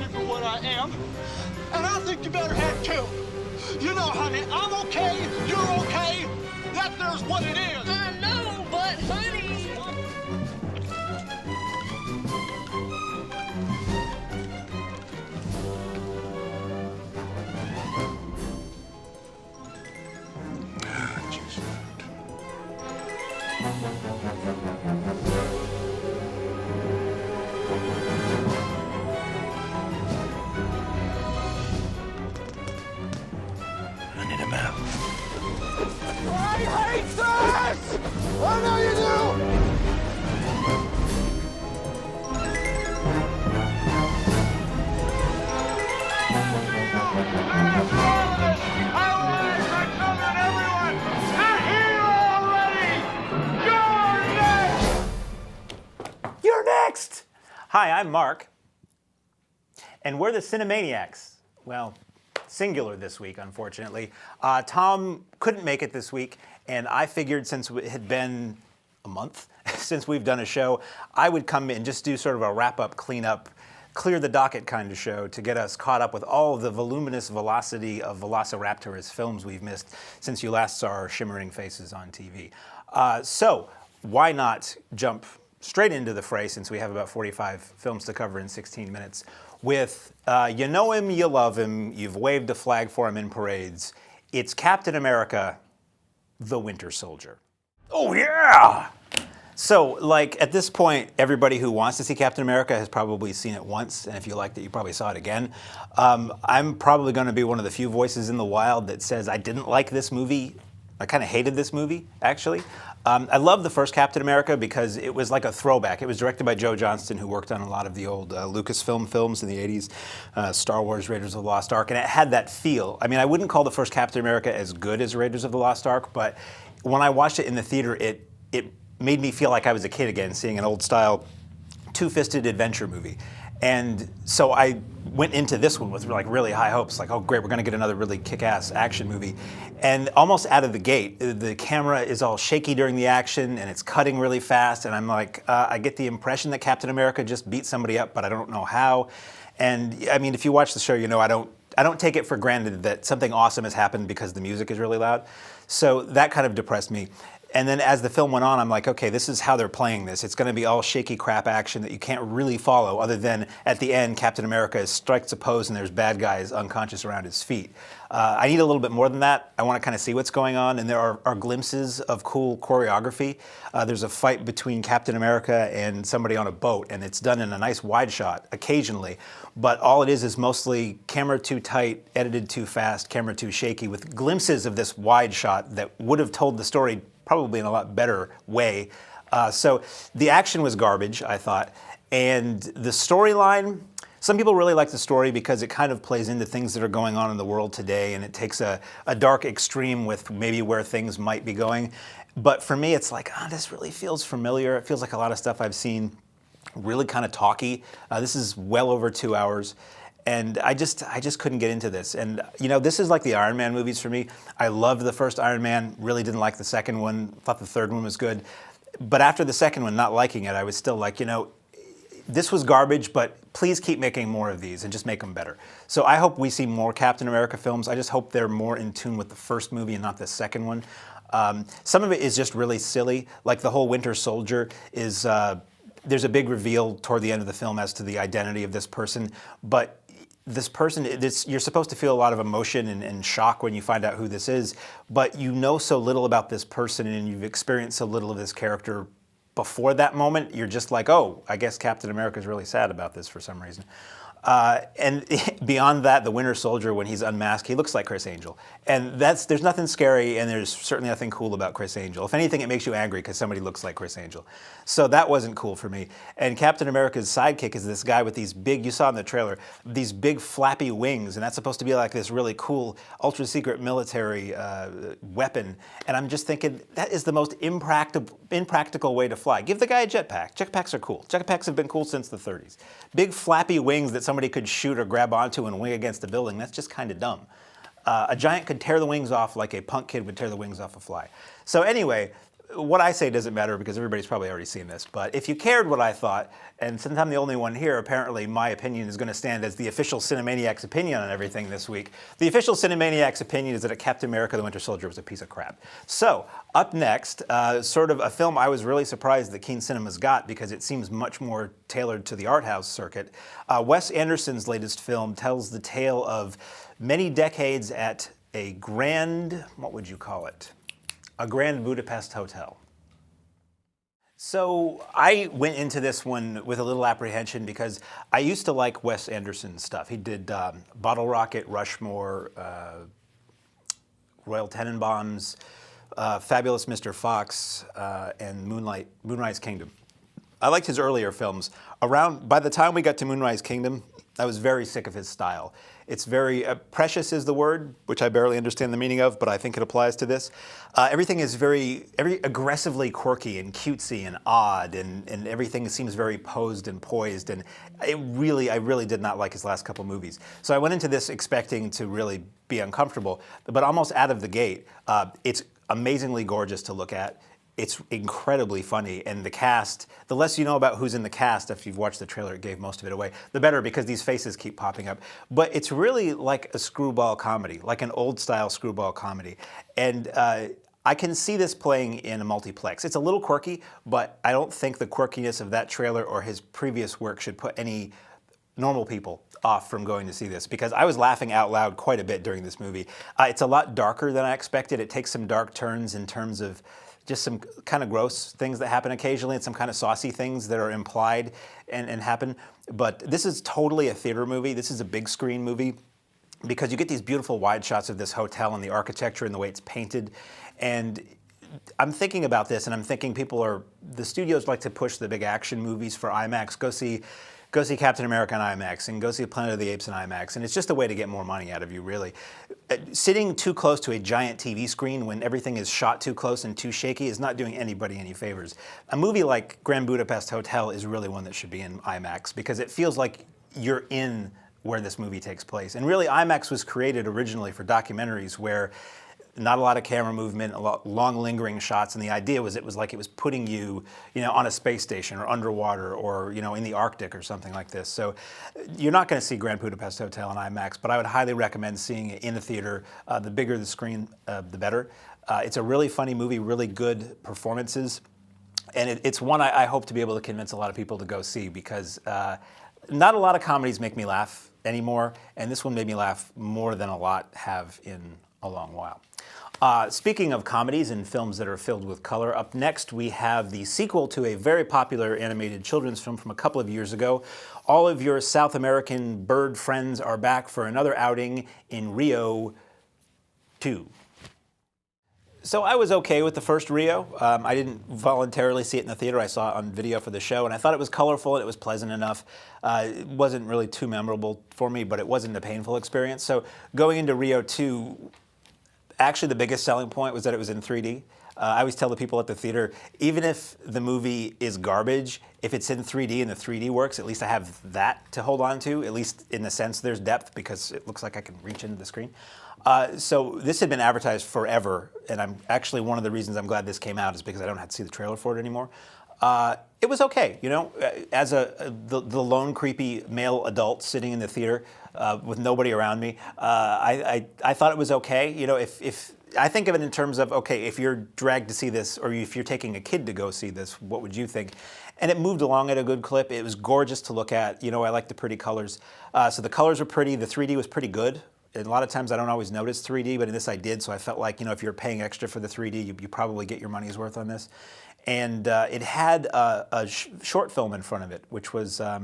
me for what I am, and I think you better have too. You know, honey, I'm okay, you're okay. That there's what it is. I know, but honey. I need a map. I hate this! I know you do! You're next! Hi, I'm Mark, and we're the Cinemaniacs. Well, singular this week, unfortunately. Tom couldn't make it this week, and I figured since it had been a month since we've done a show, I would come in and just do sort of a wrap-up, clean-up, clear the docket kind of show to get us caught up with all of the voluminous velocity of Velociraptorous films we've missed since you last saw our shimmering faces on TV. So why not jump straight into the fray, since we have about 45 films to cover in 16 minutes, with you know him, you love him, you've waved a flag for him in parades. It's Captain America, the Winter Soldier. Oh yeah! So, like, at this point, everybody who wants to see Captain America has probably seen it once, and if you liked it, you probably saw it again. I'm probably going to be one of the few voices in the wild that says I didn't like this movie. I kind of hated this movie, actually. I love the first Captain America because it was like a throwback. It was directed by Joe Johnston, who worked on a lot of the old Lucasfilm films in the 80s, Star Wars, Raiders of the Lost Ark, and it had that feel. I mean, I wouldn't call the first Captain America as good as Raiders of the Lost Ark, but when I watched it in the theater, it made me feel like I was a kid again, seeing an old-style, two-fisted adventure movie. And so I went into this one with like really high hopes, like, oh great, we're gonna get another really kick-ass action movie. And almost out of the gate, the camera is all shaky during the action and it's cutting really fast, and I'm like, I get the impression that Captain America just beat somebody up, but I don't know how. And I mean, if you watch the show, you know I don't take it for granted that something awesome has happened because the music is really loud. So that kind of depressed me. And then as the film went on, I'm like, okay, this is how they're playing this. It's going to be all shaky crap action that you can't really follow, other than at the end, Captain America strikes a pose and there's bad guys unconscious around his feet. I need a little bit more than that. I want to kind of see what's going on, and there are glimpses of cool choreography. There's a fight between Captain America and somebody on a boat, and it's done in a nice wide shot occasionally. But all it is mostly camera too tight, edited too fast, camera too shaky, with glimpses of this wide shot that would have told the story probably in a lot better way. So the action was garbage, I thought. And the storyline, some people really like the story because it kind of plays into things that are going on in the world today, and it takes a dark extreme with maybe where things might be going. But for me, it's like, this really feels familiar. It feels like a lot of stuff I've seen, really kind of talky. This is well over 2 hours. And I just couldn't get into this. And, you know, this is like the Iron Man movies for me. I loved the first Iron Man, really didn't like the second one, thought the third one was good. But after the second one, not liking it, I was still like, you know, this was garbage, but please keep making more of these and just make them better. So I hope we see more Captain America films. I just hope they're more in tune with the first movie and not the second one. Some of it is just really silly, like the whole Winter Soldier is, there's a big reveal toward the end of the film as to the identity of this person, but this person, you're supposed to feel a lot of emotion and shock when you find out who this is, but you know so little about this person and you've experienced so little of this character before that moment, you're just like, oh, I guess Captain America's really sad about this for some reason. And beyond that, the Winter Soldier, when he's unmasked, he looks like Chris Angel. And there's nothing scary, and there's certainly nothing cool about Chris Angel. If anything, it makes you angry because somebody looks like Chris Angel. So that wasn't cool for me. And Captain America's sidekick is this guy with these big, you saw in the trailer, these big flappy wings, and that's supposed to be like this really cool, ultra-secret military weapon. And I'm just thinking, that is the most impractical way to fly. Give the guy a jetpack. Jetpacks are cool. Jetpacks have been cool since the 30s. Big flappy wings that somebody could shoot or grab onto and wing against a building, that's just kind of dumb. A giant could tear the wings off like a punk kid would tear the wings off a fly. So anyway, what I say doesn't matter because everybody's probably already seen this, but if you cared what I thought, and since I'm the only one here, apparently my opinion is going to stand as the official Cinemaniacs opinion on everything this week. The official Cinemaniacs opinion is that Captain America the Winter Soldier was a piece of crap. So, up next, sort of a film I was really surprised that Keene Cinemas got because it seems much more tailored to the art house circuit. Wes Anderson's latest film tells the tale of many decades at a grand, what would you call it? A Grand Budapest hotel. So I went into this one with a little apprehension because I used to like Wes Anderson's stuff. He did Bottle Rocket, Rushmore, Royal Tenenbaums, Fabulous Mr. Fox, and Moonrise Kingdom. I liked his earlier films. By the time we got to Moonrise Kingdom, I was very sick of his style. It's very, precious is the word, which I barely understand the meaning of, but I think it applies to this. Everything is very aggressively quirky and cutesy and odd, and everything seems very posed and poised, and I really did not like his last couple movies. So I went into this expecting to really be uncomfortable, but almost out of the gate, it's amazingly gorgeous to look at. It's incredibly funny, and the cast, the less you know about who's in the cast, if you've watched the trailer, it gave most of it away, the better because these faces keep popping up. But it's really like a screwball comedy, like an old-style screwball comedy. And I can see this playing in a multiplex. It's a little quirky, but I don't think the quirkiness of that trailer or his previous work should put any normal people off from going to see this, because I was laughing out loud quite a bit during this movie. It's a lot darker than I expected. It takes some dark turns in terms of just some kind of gross things that happen occasionally and some kind of saucy things that are implied and happen. But this is totally a theater movie. This is a big screen movie because you get these beautiful wide shots of this hotel and the architecture and the way it's painted. And I'm thinking about this and I'm thinking the studios like to push the big action movies for IMAX. Go see Captain America in IMAX and go see Planet of the Apes in IMAX, and it's just a way to get more money out of you, really. Sitting too close to a giant TV screen when everything is shot too close and too shaky is not doing anybody any favors. A movie like Grand Budapest Hotel is really one that should be in IMAX because it feels like you're in where this movie takes place. And really, IMAX was created originally for documentaries where not a lot of camera movement, a lot long lingering shots, and the idea was it was putting you, on a space station or underwater or, in the Arctic or something like this. So you're not going to see Grand Budapest Hotel in IMAX, but I would highly recommend seeing it in the theater. The bigger the screen, the better. It's a really funny movie, really good performances, and it's one I hope to be able to convince a lot of people to go see because not a lot of comedies make me laugh anymore, and this one made me laugh more than a lot have in a long while. Speaking of comedies and films that are filled with color, up next we have the sequel to a very popular animated children's film from a couple of years ago. All of your South American bird friends are back for another outing in Rio 2. So I was okay with the first Rio. I didn't voluntarily see it in the theater. I saw it on video for the show, and I thought it was colorful and it was pleasant enough. It wasn't really too memorable for me, but it wasn't a painful experience. So going into Rio 2, actually, the biggest selling point was that it was in 3D. I always tell the people at the theater, even if the movie is garbage, if it's in 3D and the 3D works, at least I have that to hold on to, at least in the sense there's depth because it looks like I can reach into the screen. So this had been advertised forever, and I'm actually one of the reasons I'm glad this came out is because I don't have to see the trailer for it anymore. It was okay, as the lone creepy male adult sitting in the theater with nobody around me. I thought it was okay. If I think of it in terms of, okay, if you're dragged to see this or if you're taking a kid to go see this, what would you think? And it moved along at a good clip. It was gorgeous to look at. I like the pretty colors. So the colors were pretty. The 3D was pretty good. And a lot of times I don't always notice 3D, but in this I did. So I felt like, if you're paying extra for the 3D, you probably get your money's worth on this. And it had a short film in front of it, which was, I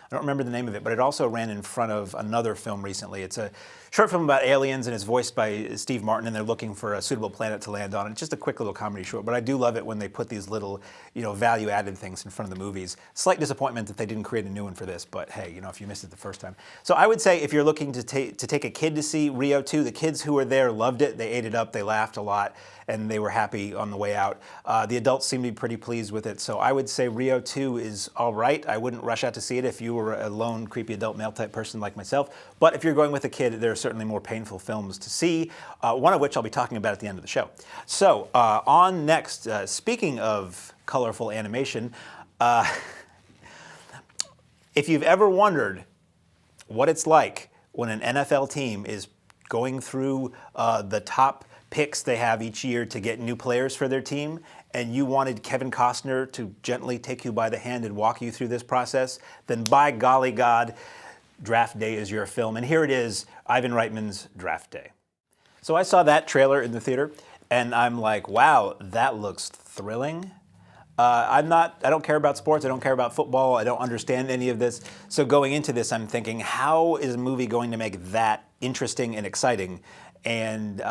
don't remember the name of it, but it also ran in front of another film recently. It's a short film about aliens, and it's voiced by Steve Martin, and they're looking for a suitable planet to land on. It's just a quick little comedy short, but I do love it when they put these little, value-added things in front of the movies. Slight disappointment that they didn't create a new one for this, but hey, if you missed it the first time. So I would say if you're looking to take a kid to see Rio 2, the kids who were there loved it. They ate it up. They laughed a lot, and they were happy on the way out. The adults seemed to be pretty pleased with it, so I would say Rio 2 is all right. I wouldn't rush out to see it if you were a lone, creepy adult male type person like myself, but if you're going with a kid, there are certainly more painful films to see, one of which I'll be talking about at the end of the show. So on next, speaking of colorful animation, if you've ever wondered what it's like when an NFL team is going through the top picks they have each year to get new players for their team, and you wanted Kevin Costner to gently take you by the hand and walk you through this process, then by golly God, Draft Day is your film. And here it is, Ivan Reitman's Draft Day. So I saw that trailer in the theater, and I'm like, wow, that looks thrilling. I don't care about sports, I don't care about football, I don't understand any of this. So going into this, I'm thinking, how is a movie going to make that interesting and exciting? And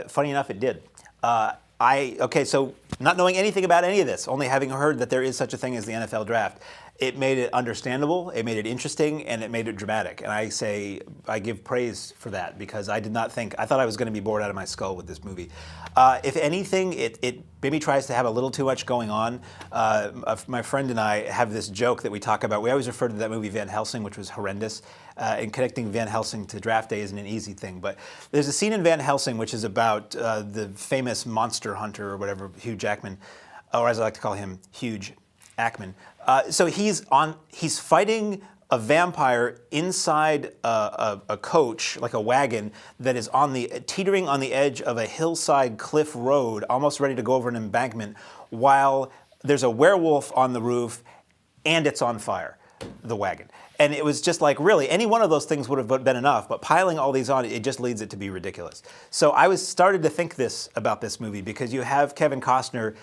funny enough, it did. So not knowing anything about any of this, only having heard that there is such a thing as the NFL draft, it made it understandable, it made it interesting, and it made it dramatic. And I give praise for that, because I thought I was going to be bored out of my skull with this movie. If anything, it maybe tries to have a little too much going on. My friend and I have this joke that we talk about. We always refer to that movie Van Helsing, which was horrendous. And connecting Van Helsing to Draft Day isn't an easy thing. But there's a scene in Van Helsing which is about the famous monster hunter or whatever, Hugh Jackman, or as I like to call him, Huge Ackman. So he's fighting a vampire inside a coach, like a wagon, that is teetering on the edge of a hillside cliff road, almost ready to go over an embankment, while there's a werewolf on the roof and it's on fire, the wagon. And it was just like, really, any one of those things would have been enough, but piling all these on, it just leads it to be ridiculous. So I started to think about this movie, because you have Kevin Costner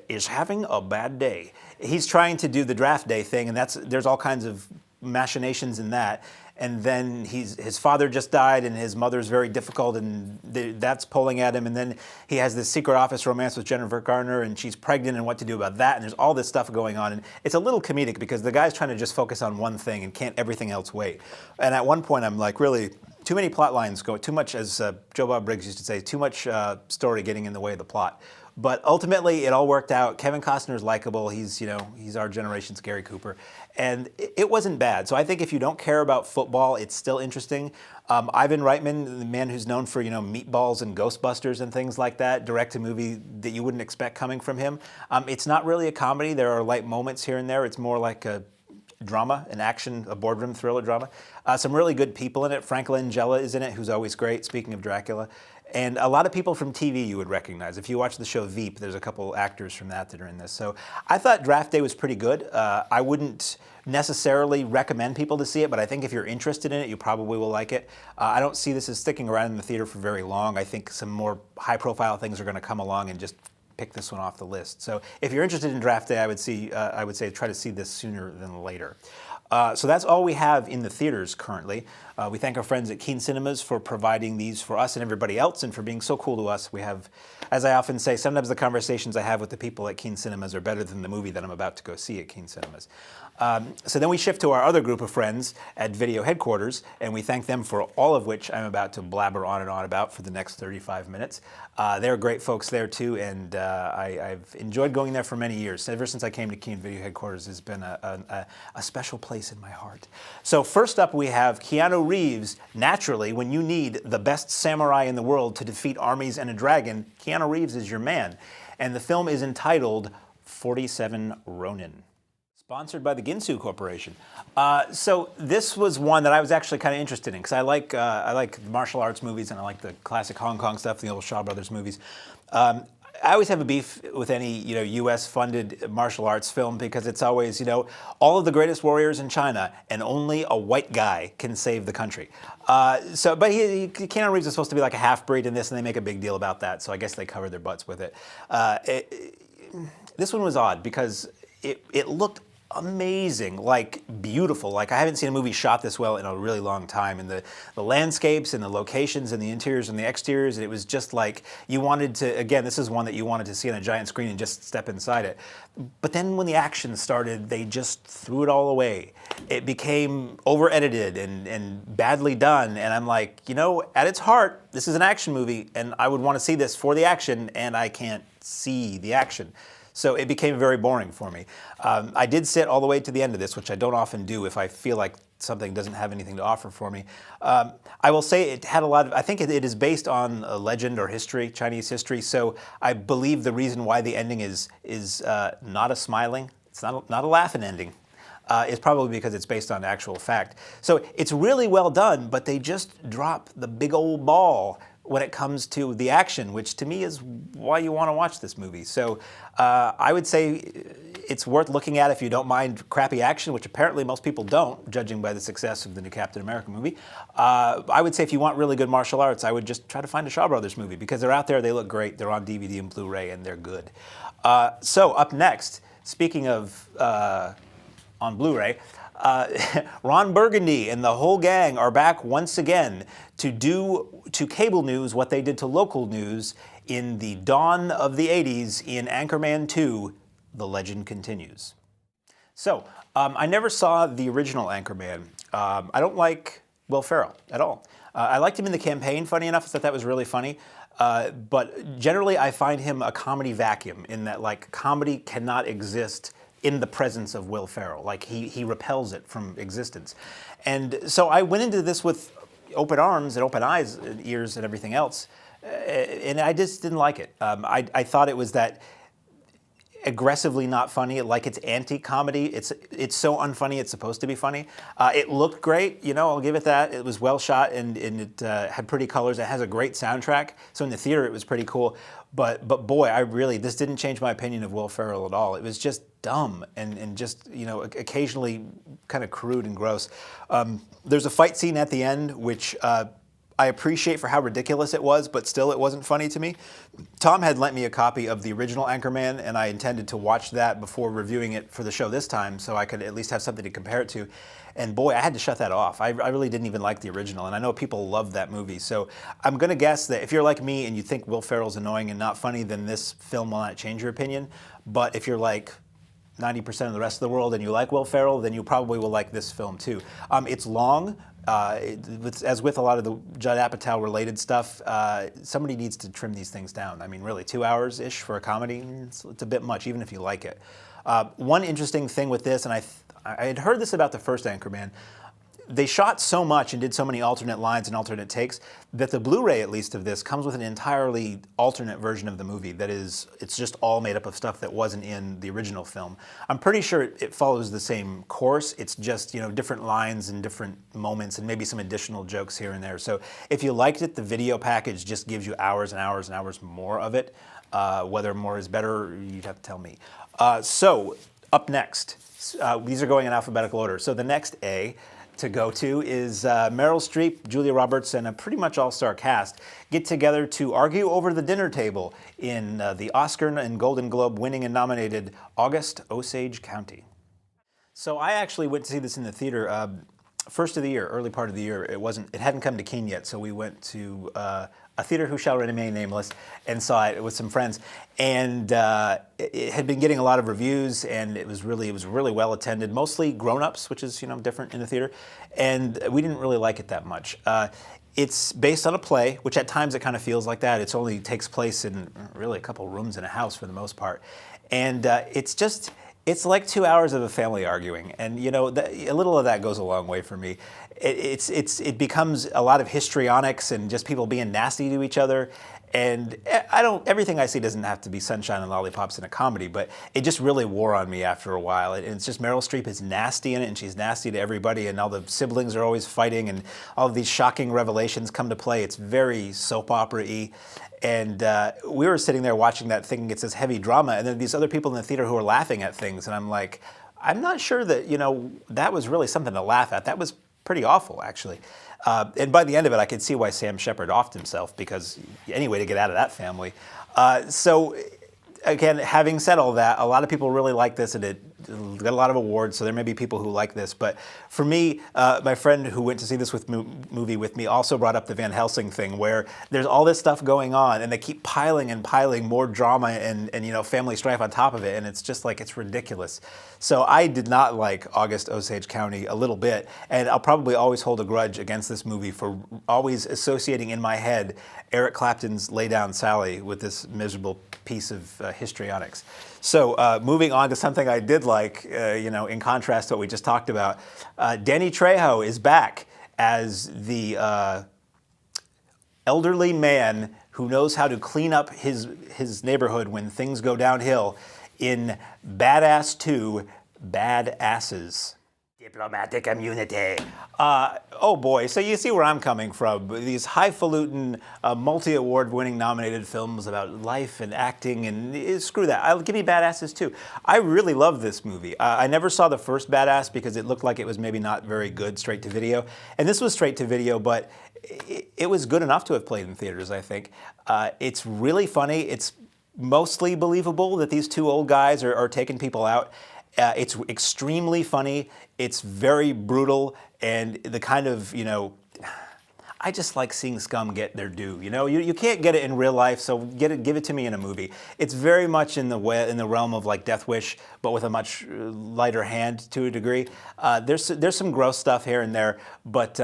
is having a bad day. He's trying to do the Draft Day thing, and there's all kinds of machinations in that. And then his father just died, and his mother's very difficult, and that's pulling at him. And then he has this secret office romance with Jennifer Garner, and she's pregnant, and what to do about that. And there's all this stuff going on. And it's a little comedic, because the guy's trying to just focus on one thing and can't everything else wait. And at one point, I'm like, really, too many plot lines go, too much, as Joe Bob Briggs used to say, too much story getting in the way of the plot. But ultimately, it all worked out. Kevin Costner's likable. He's our generation's Gary Cooper. And it wasn't bad. So I think if you don't care about football, it's still interesting. Ivan Reitman, the man who's known for, Meatballs and Ghostbusters and things like that, direct a movie that you wouldn't expect coming from him. It's not really a comedy. There are light moments here and there. It's more like a drama, an action, a boardroom thriller drama. Some really good people in it. Frank Langella is in it, who's always great, speaking of Dracula. And a lot of people from TV you would recognize. If you watch the show Veep, there's a couple actors from that are in this. So I thought Draft Day was pretty good. I wouldn't necessarily recommend people to see it, but I think if you're interested in it, you probably will like it. I don't see this as sticking around in the theater for very long. I think some more high-profile things are going to come along and just pick this one off the list. So if you're interested in Draft Day, I would say try to see this sooner than later. So that's all we have in the theaters currently. We thank our friends at Keene Cinemas for providing these for us and everybody else, and for being so cool to us. We have, as I often say, sometimes the conversations I have with the people at Keene Cinemas are better than the movie that I'm about to go see at Keene Cinemas. So then we shift to our other group of friends at Video Headquarters, and we thank them for all of which I'm about to blabber on and on about for the next 35 minutes. They're great folks there too, and I've enjoyed going there for many years. Ever since I came to Keene, Video Headquarters has been a special place in my heart. So first up we have Keanu Reeves. Naturally, when you need the best samurai in the world to defeat armies and a dragon, Keanu Reeves is your man. And the film is entitled 47 Ronin. Sponsored by the Ginsu Corporation. So this was one that I was actually kind of interested in, because I like martial arts movies, and I like the classic Hong Kong stuff, the old Shaw Brothers movies. I always have a beef with any U.S.-funded martial arts film, because it's always all of the greatest warriors in China, and only a white guy can save the country. But Keanu Reeves is supposed to be like a half-breed in this, and they make a big deal about that. So I guess they cover their butts with it. This one was odd because it looked amazing, like beautiful. Like I haven't seen a movie shot this well in a really long time. And the landscapes and the locations and the interiors and the exteriors, and it was just like you wanted to, again, this is one that you wanted to see on a giant screen and just step inside it. But then when the action started, they just threw it all away. It became over-edited and badly done. And I'm like, at its heart, this is an action movie, and I would want to see this for the action, and I can't see the action. So it became very boring for me. I did sit all the way to the end of this, which I don't often do if I feel like something doesn't have anything to offer for me. I will say it had a lot of, I think it is based on a legend or history, Chinese history, so I believe the reason why the ending is not a smiling, it's not a laughing ending, is probably because it's based on actual fact. So it's really well done, but they just drop the big old ball when it comes to the action, which to me is why you want to watch this movie. So I would say it's worth looking at if you don't mind crappy action, which apparently most people don't, judging by the success of the new Captain America movie. I would say if you want really good martial arts, I would just try to find a Shaw Brothers movie, because they're out there, they look great, they're on DVD and Blu-ray, and they're good. So up next, speaking of on Blu-ray, Ron Burgundy and the whole gang are back once again to do to cable news what they did to local news in the dawn of the 80s in Anchorman 2, The Legend Continues. So, I never saw the original Anchorman. I don't like Will Ferrell at all. I liked him in The Campaign, funny enough. I thought that was really funny. But generally, I find him a comedy vacuum in that, like, comedy cannot exist in the presence of Will Ferrell. Like, he repels it from existence. And so I went into this with open arms and open eyes and ears and everything else, and I just didn't like it. I thought it was that aggressively not funny, like it's anti-comedy. It's so unfunny it's supposed to be funny. It looked great, you know, I'll give it that. It was well shot and it had pretty colors. It has a great soundtrack. So in the theater it was pretty cool. But boy, this didn't change my opinion of Will Ferrell at all. It was just dumb and just, you know, occasionally kind of crude and gross. There's a fight scene at the end which I appreciate for how ridiculous it was, but still it wasn't funny to me. Tom had lent me a copy of the original Anchorman, and I intended to watch that before reviewing it for the show this time, so I could at least have something to compare it to. And boy, I had to shut that off. I really didn't even like the original, and I know people love that movie. So I'm going to guess that if you're like me and you think Will Ferrell's annoying and not funny, then this film will not change your opinion. But if you're like 90% of the rest of the world and you like Will Ferrell, then you probably will like this film too. It's long. As with a lot of the Judd Apatow related stuff, somebody needs to trim these things down. I mean, really, 2 hours-ish for a comedy, it's a bit much, even if you like it. One interesting thing with this, and I had heard this about the first Anchorman, they shot so much and did so many alternate lines and alternate takes that the Blu-ray, at least of this, comes with an entirely alternate version of the movie. That is, it's just all made up of stuff that wasn't in the original film. I'm pretty sure it follows the same course. It's just, you know, different lines and different moments and maybe some additional jokes here and there. So if you liked it, the video package just gives you hours and hours and hours more of it. Whether more is better, you'd have to tell me. So up next, these are going in alphabetical order. So the next A to go to is Meryl Streep, Julia Roberts, and a pretty much all-star cast get together to argue over the dinner table in the Oscar and Golden Globe winning and nominated August, Osage County. So I actually went to see this in the theater first of the year, early part of the year. It hadn't come to Keene yet, so we went to a theater who shall remain nameless and saw it with some friends. And it had been getting a lot of reviews, and it was really well attended, mostly grown-ups, which is, you know, different in the theater. And we didn't really like it that much. It's based on a play, which at times it kind of feels like that. It only takes place in really a couple rooms in a house for the most part. And it's like 2 hours of a family arguing, and you know, a little of that goes a long way for me. It becomes a lot of histrionics and just people being nasty to each other. And everything I see doesn't have to be sunshine and lollipops in a comedy, but it just really wore on me after a while. And it's just Meryl Streep is nasty in it, and she's nasty to everybody, and all the siblings are always fighting, and all of these shocking revelations come to play. It's very soap opera-y. And we were sitting there watching that thinking it's this heavy drama, and then these other people in the theater who are laughing at things, and I'm like, I'm not sure that, you know, that was really something to laugh at. That was pretty awful, actually. And by the end of it, I could see why Sam Shepard offed himself, because any way to get out of that family. So again, having said all that, a lot of people really like this, and it got a lot of awards, so there may be people who like this. But for me, my friend who went to see this movie with me also brought up the Van Helsing thing, where there's all this stuff going on, and they keep piling and piling more drama and you know, family strife on top of it, and it's just like, it's ridiculous. So I did not like August, Osage County a little bit, and I'll probably always hold a grudge against this movie for always associating in my head Eric Clapton's Lay Down Sally with this miserable piece of histrionics. So moving on to something I did like, in contrast to what we just talked about, Danny Trejo is back as the elderly man who knows how to clean up his neighborhood when things go downhill in Badass 2, Bad Asses. Diplomatic immunity. Oh boy, so you see where I'm coming from. These highfalutin, multi-award winning nominated films about life and acting, and screw that. Give me Badasses too. I really love this movie. I never saw the first Badass because it looked like it was maybe not very good straight to video. And this was straight to video, but it was good enough to have played in theaters, I think. It's really funny. It's mostly believable that these two old guys are taking people out. It's extremely funny. It's very brutal, and the kind of, I just like seeing scum get their due. You can't get it in real life, so give it to me in a movie. It's very much in the realm of like Death Wish, but with a much lighter hand to a degree. There's some gross stuff here and there, but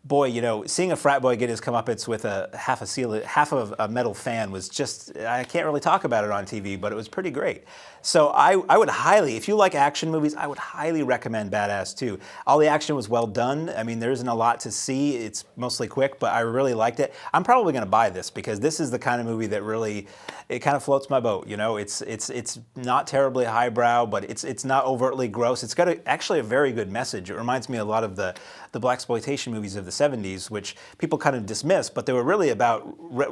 boy, seeing a frat boy get his comeuppance with half of a metal fan was just, I can't really talk about it on TV, but it was pretty great. So I would highly, if you like action movies, I would highly recommend Badass 2. All the action was well done. I mean, there isn't a lot to see. It's mostly quick, but I really liked it. I'm probably going to buy this because this is the kind of movie that really, it kind of floats my boat. It's not terribly highbrow, but it's not overtly gross. It's got actually a very good message. It reminds me a lot of the blaxploitation movies of the 70s, which people kind of dismiss, but they were really about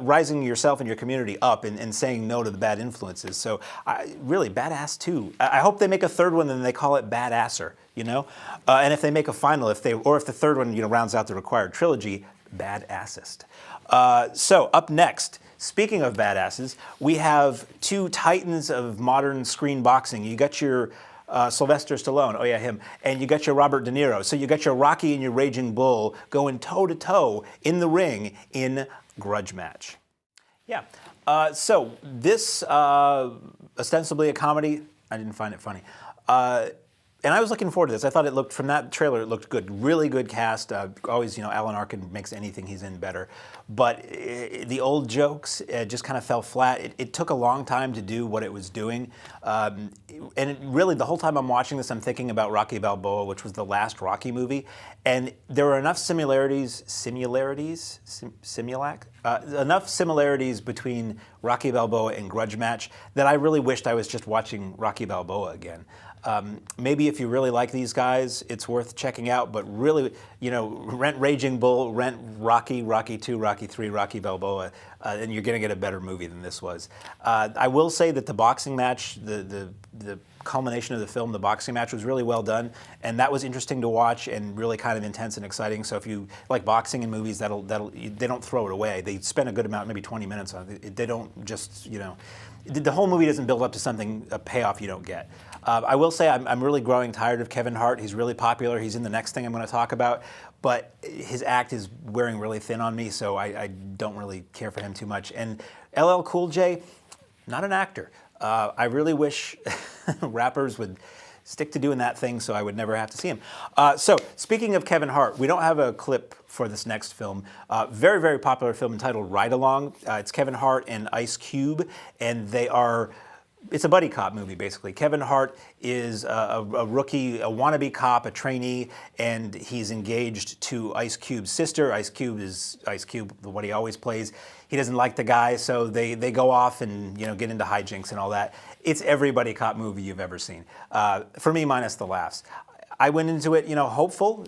rising yourself and your community up and saying no to the bad influences. So really, Badass 2. I hope they make a third one and they call it Badasser, and if they make a final, if the third one rounds out the required trilogy, Badassest. So up next, speaking of badasses, we have two titans of modern screen boxing. You got your Sylvester Stallone, oh yeah, him, and you got your Robert De Niro. So you got your Rocky and your Raging Bull going toe-to-toe in the ring in Grudge match. Yeah, so this, ostensibly a comedy, I didn't find it funny. And I was looking forward to this. I thought from that trailer, it looked good. Really good cast. Always, Alan Arkin makes anything he's in better. But the old jokes just kind of fell flat. It took a long time to do what it was doing. And really, the whole time I'm watching this, I'm thinking about Rocky Balboa, which was the last Rocky movie. And there were enough similarities between Rocky Balboa and Grudge Match that I really wished I was just watching Rocky Balboa again. Maybe if you really like these guys, it's worth checking out, but really, rent Raging Bull, rent Rocky, Rocky 2, Rocky 3, Rocky Balboa, and you're going to get a better movie than this was. I will say that the boxing match, the culmination of the film, the boxing match was really well done, and that was interesting to watch and really kind of intense and exciting. So if you like boxing in movies, they don't throw it away. They spend a good amount, maybe 20 minutes on it. They don't just, the whole movie doesn't build up to a payoff you don't get. I will say I'm really growing tired of Kevin Hart. He's really popular. He's in the next thing I'm going to talk about, but his act is wearing really thin on me, so I don't really care for him too much. And LL Cool J, not an actor. I really wish rappers would stick to doing that thing so I would never have to see him. So speaking of Kevin Hart, we don't have a clip for this next film. Very, very popular film entitled Ride Along. It's Kevin Hart and Ice Cube, and it's a buddy cop movie, basically. Kevin Hart is a rookie, a wannabe cop, a trainee, and he's engaged to Ice Cube's sister. Ice Cube is Ice Cube, what he always plays. He doesn't like the guy, so they go off and get into hijinks and all that. It's every buddy cop movie you've ever seen. For me, minus the laughs. I went into it, hopeful,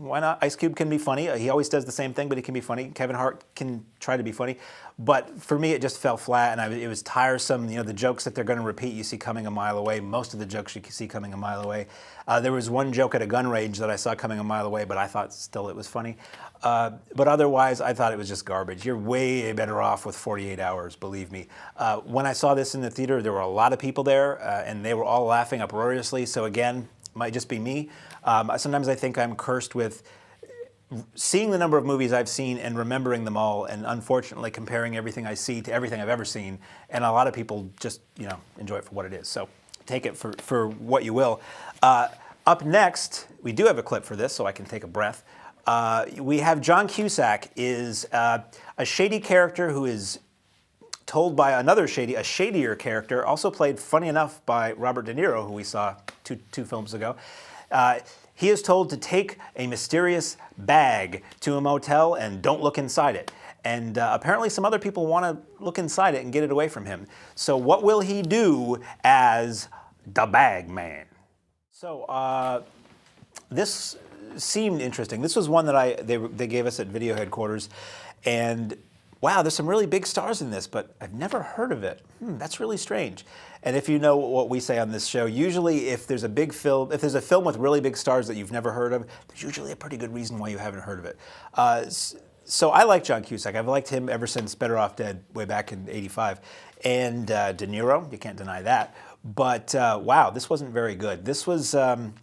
why not? Ice Cube can be funny. He always does the same thing, but he can be funny. Kevin Hart can try to be funny. But for me, it just fell flat, and it was tiresome. The jokes that they're going to repeat, you see coming a mile away. Most of the jokes you see coming a mile away. There was one joke at a gun range that I saw coming a mile away, but I thought still it was funny. But otherwise, I thought it was just garbage. You're way better off with 48 Hours, believe me. When I saw this in the theater, there were a lot of people there, and they were all laughing uproariously. So again, might just be me. Sometimes I think I'm cursed with seeing the number of movies I've seen and remembering them all, and unfortunately comparing everything I see to everything I've ever seen. And a lot of people just, enjoy it for what it is. So take it for what you will. Up next, we do have a clip for this, so I can take a breath. We have John Cusack is a shady character who is told by another a shadier character, also played, funny enough, by Robert De Niro, who we saw two films ago. He is told to take a mysterious bag to a motel and don't look inside it. And apparently some other people want to look inside it and get it away from him. So what will he do as the bag man? So this seemed interesting. This was one that they gave us at video headquarters. And wow, there's some really big stars in this, but I've never heard of it. That's really strange. And if you know what we say on this show, usually if there's a big film, if there's a film with really big stars that you've never heard of, there's usually a pretty good reason why you haven't heard of it. So I like John Cusack. I've liked him ever since Better Off Dead way back in '85. And De Niro, you can't deny that. But wow, this wasn't very good. This was, it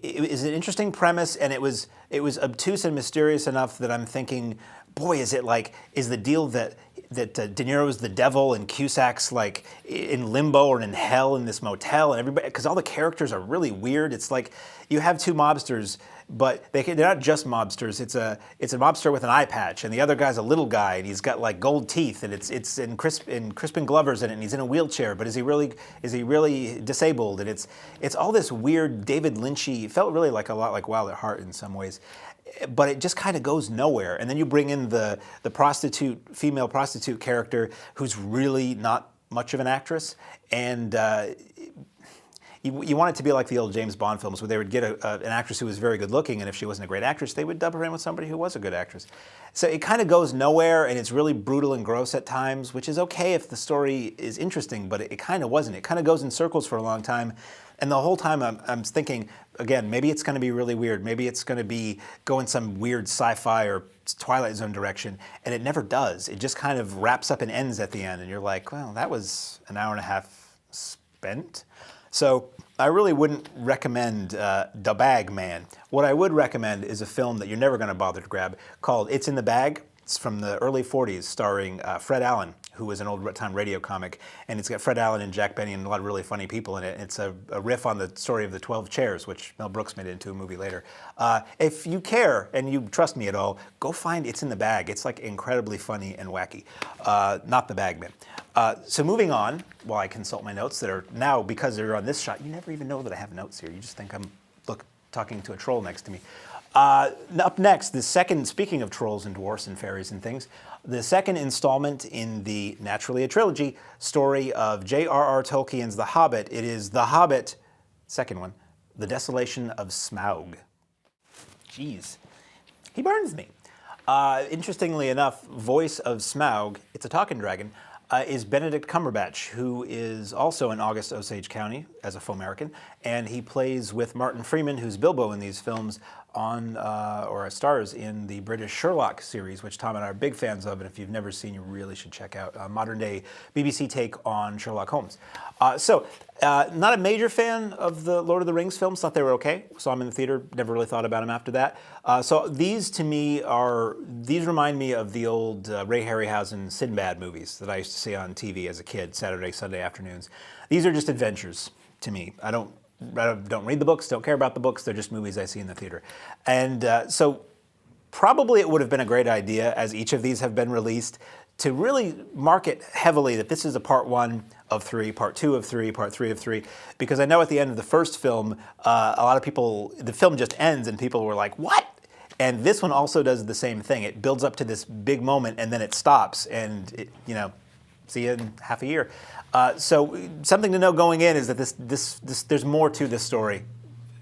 is an interesting premise, and it was obtuse and mysterious enough that I'm thinking, boy, is the deal that De Niro is the devil and Cusack's like in limbo or in hell in this motel, and everybody, because all the characters are really weird. It's like you have two mobsters, but they're not just mobsters. It's a mobster with an eye patch, and the other guy's a little guy, and he's got like gold teeth, and it's in Crispin Glover's in it, and he's in a wheelchair. But is he really disabled? And it's all this weird David Lynchy. Felt really like a lot like Wild at Heart in some ways. But it just kind of goes nowhere. And then you bring in the female prostitute character, who's really not much of an actress. And you want it to be like the old James Bond films, where they would get an actress who was very good looking, and if she wasn't a great actress, they would dub her in with somebody who was a good actress. So it kind of goes nowhere, and it's really brutal and gross at times, which is okay if the story is interesting, but it kind of wasn't. It kind of goes in circles for a long time. And the whole time I'm thinking, again, maybe it's going to be really weird. Maybe it's going to be going some weird sci-fi or Twilight Zone direction, and it never does. It just kind of wraps up and ends at the end, and you're like, well, that was an hour and a half spent. So I really wouldn't recommend The Bag Man. What I would recommend is a film that you're never going to bother to grab called It's in the Bag. It's from the early 40s, starring Fred Allen, who was an old-time radio comic, and it's got Fred Allen and Jack Benny and a lot of really funny people in it. It's a riff on the story of the 12 Chairs, which Mel Brooks made into a movie later. If you care, and you trust me at all, go find It's in the Bag. It's like incredibly funny and wacky. Not The Bag Man. So moving on, while I consult my notes that are now, because they're on this shot, you never even know that I have notes here. You just think I'm talking to a troll next to me. Up next, the second, speaking of trolls and dwarfs and fairies and things, the second installment in the, naturally a trilogy, story of J.R.R. Tolkien's The Hobbit. It is The Hobbit, second one, The Desolation of Smaug. Jeez, he burns me. Interestingly enough, voice of Smaug, it's a talking dragon, is Benedict Cumberbatch, who is also in August Osage County as a Faux-American, and he plays with Martin Freeman, who's Bilbo in these films, or stars in the British Sherlock series, which Tom and I are big fans of, and if you've never seen, you really should check out. Modern-day BBC take on Sherlock Holmes. Not a major fan of the Lord of the Rings films, thought they were okay. Saw them in the theater, never really thought about them after that. So these to me these remind me of the old Ray Harryhausen Sinbad movies that I used to see on TV as a kid, Saturday, Sunday afternoons. These are just adventures to me. I don't read the books, don't care about the books, they're just movies I see in the theater. And so probably it would have been a great idea, as each of these have been released, to really market heavily that this is a part 1 of 3, part 2 of 3, part 3 of 3, because I know at the end of the first film, a lot of people, the film just ends and people were like, what? And this one also does the same thing. It builds up to this big moment and then it stops, and it, see you in half a year. So something to know going in is that there's more to this story,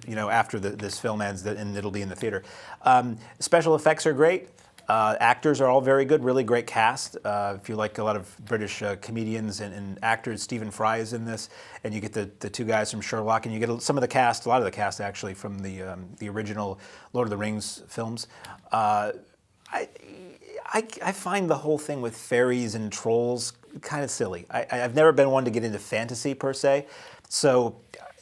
after this film ends, and it'll be in the theater. Special effects are great. Actors are all very good, really great cast. If you like a lot of British comedians and actors, Stephen Fry is in this, and you get the two guys from Sherlock, and you get some of the cast, a lot of the cast actually from the original Lord of the Rings films. I find the whole thing with fairies and trolls kind of silly. I've never been one to get into fantasy per se, so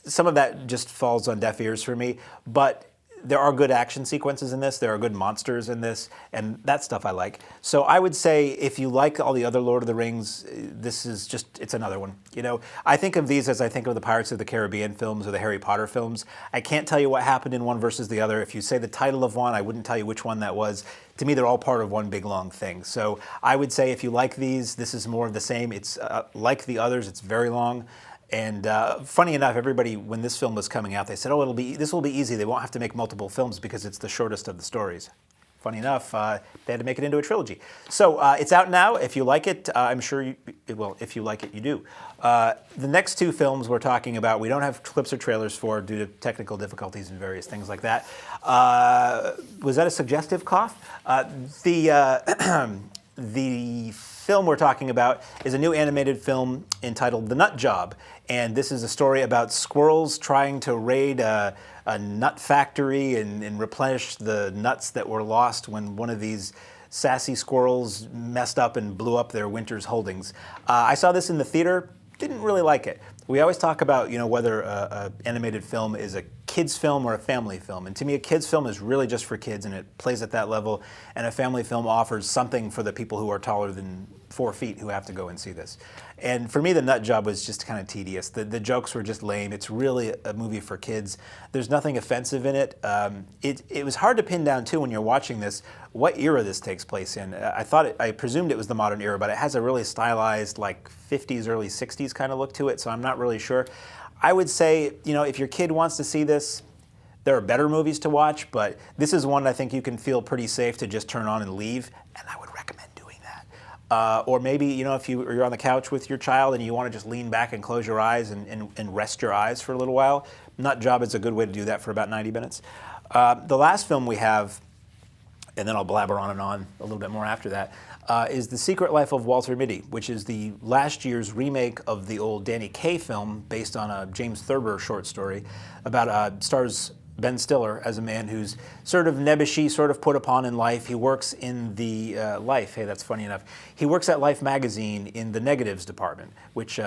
some of that just falls on deaf ears for me. But there are good action sequences in this, there are good monsters in this, and that stuff I like. So I would say if you like all the other Lord of the Rings, this is just, it's another one. You know, I think of these as I think of the Pirates of the Caribbean films or the Harry Potter films. I can't tell you what happened in one versus the other. If you say the title of one, I wouldn't tell you which one that was. To me, they're all part of one big long thing. So I would say if you like these, this is more of the same. It's like the others, it's very long. And funny enough, everybody, when this film was coming out, they said, oh, this will be easy. They won't have to make multiple films because it's the shortest of the stories. Funny enough, they had to make it into a trilogy. So it's out now. If you like it, I'm sure well, if you like it, you do. The next two films we're talking about, we don't have clips or trailers for due to technical difficulties and various things like that. Was that a suggestive cough? The film we're talking about is a new animated film entitled The Nut Job. And this is a story about squirrels trying to raid a nut factory and replenish the nuts that were lost when one of these sassy squirrels messed up and blew up their winter's holdings. I saw this in the theater, didn't really like it. We always talk about, you know, whether an animated film is a kid's film or a family film. And to me, a kid's film is really just for kids and it plays at that level. And a family film offers something for the people who are taller than 4 feet who have to go and see this. And for me, The Nut Job was just kind of tedious. The jokes were just lame. It's really a movie for kids. There's nothing offensive in it. It was hard to pin down, too, when you're watching this, what era this takes place in. I presumed it was the modern era, but it has a really stylized, like 50s, early 60s kind of look to it, so I'm not really sure. I would say, you know, if your kid wants to see this, there are better movies to watch, but this is one I think you can feel pretty safe to just turn on and leave, and I would recommend doing that. Or maybe, you know, if you're on the couch with your child and you want to just lean back and close your eyes and rest your eyes for a little while, Nut Job is a good way to do that for about 90 minutes. The last film we have, and then I'll blabber on and on a little bit more after that, is The Secret Life of Walter Mitty, which is the last year's remake of the old Danny Kaye film based on a James Thurber short story about stars Ben Stiller as a man who's sort of nebbishy, sort of put upon in life. He works in the Life, hey, that's funny enough. He works at Life magazine in the negatives department, which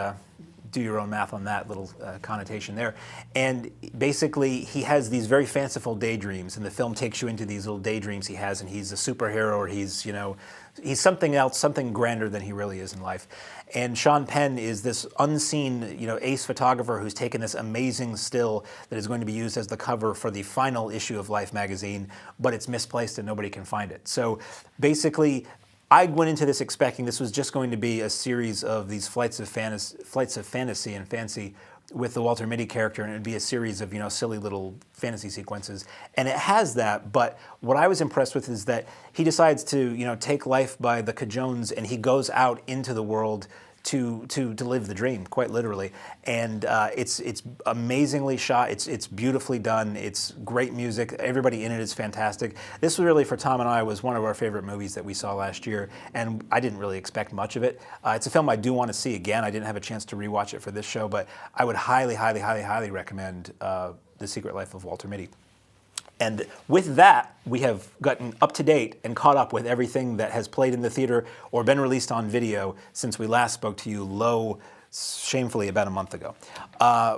do your own math on that little connotation there. And basically, he has these very fanciful daydreams, and the film takes you into these little daydreams he has, and he's a superhero, or he's, you know, he's something else, something grander than he really is in life. And Sean Penn is this unseen, you know, ace photographer who's taken this amazing still that is going to be used as the cover for the final issue of Life magazine, but it's misplaced and nobody can find it. So basically, I went into this expecting this was just going to be a series of these flights of fantasy and fancy with the Walter Mitty character, and it'd be a series of, you know, silly little fantasy sequences. And it has that, but what I was impressed with is that he decides to, you know, take life by the cajones, and he goes out into the world to live the dream, quite literally. And it's amazingly shot. It's beautifully done. It's great music. Everybody in it is fantastic. This was really, for Tom and I, was one of our favorite movies that we saw last year, and I didn't really expect much of it. It's a film I do want to see again. I didn't have a chance to rewatch it for this show, but I would highly, highly, highly, highly recommend The Secret Life of Walter Mitty. And with that, we have gotten up to date and caught up with everything that has played in the theater or been released on video since we last spoke to you shamefully about a month ago.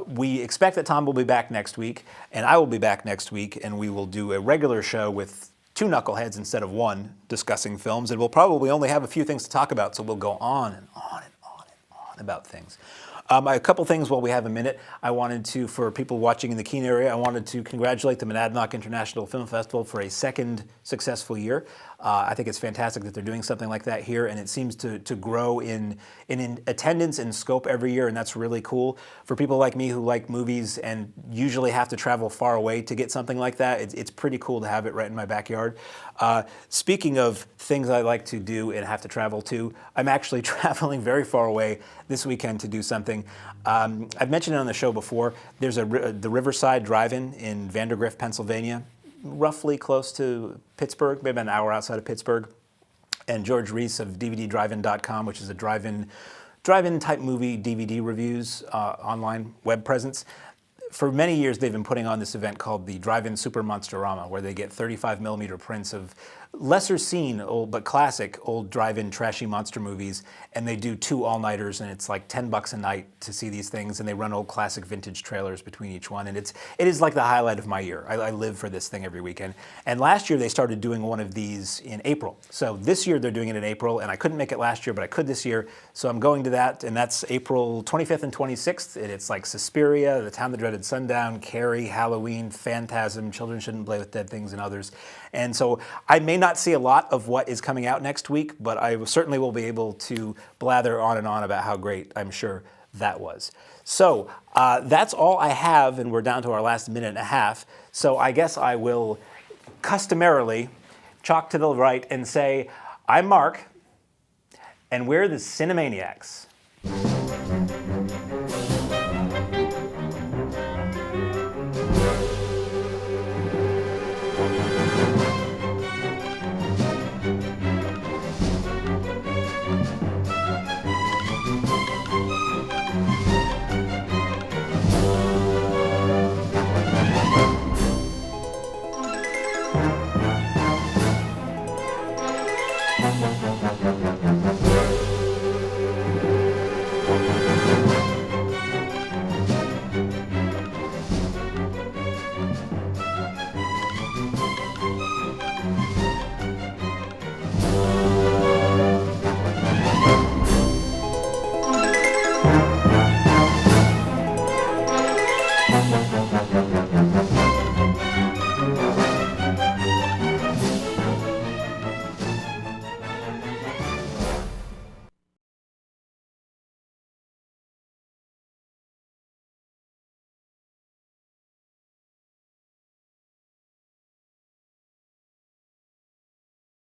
We expect that Tom will be back next week, and I will be back next week, and we will do a regular show with 2 knuckleheads instead of 1 discussing films, and we'll probably only have a few things to talk about, so we'll go on and on and on and on about things. A couple things while we have a minute. I wanted to, for people watching in the Keene area, I wanted to congratulate the Monadnock International Film Festival for a 2nd successful year. I think it's fantastic that they're doing something like that here, and it seems to grow in attendance and scope every year, and that's really cool. For people like me who like movies and usually have to travel far away to get something like that, it's pretty cool to have it right in my backyard. Speaking of things I like to do and have to travel to, I'm actually traveling very far away this weekend to do something. I've mentioned it on the show before. There's the Riverside Drive-In in Vandergrift, Pennsylvania, roughly close to Pittsburgh, maybe an hour outside of Pittsburgh. And George Reese of DVDDrivein.com, which is a drive-in type movie DVD reviews online web presence. for many years they've been putting on this event called the Drive-In Super Monsterama, where they get 35mm prints of lesser seen, old but classic, old drive-in trashy monster movies, and they do 2 all-nighters, and it's like $10 a night to see these things, and they run old classic vintage trailers between each one, and it is like the highlight of my year. I live for this thing every weekend. And last year they started doing one of these in April. So this year they're doing it in April, and I couldn't make it last year, but I could this year, so I'm going to that, and that's April 25th and 26th, and it's like Suspiria, The Town That Dreaded Sundown, Carrie, Halloween, Phantasm, Children Shouldn't Play with Dead Things, and others. And so I may not see a lot of what is coming out next week, but I certainly will be able to blather on and on about how great I'm sure that was. So that's all I have, and we're down to our last minute and a half. So I guess I will customarily chalk to the right and say, I'm Mark, and we're the Cinemaniacs.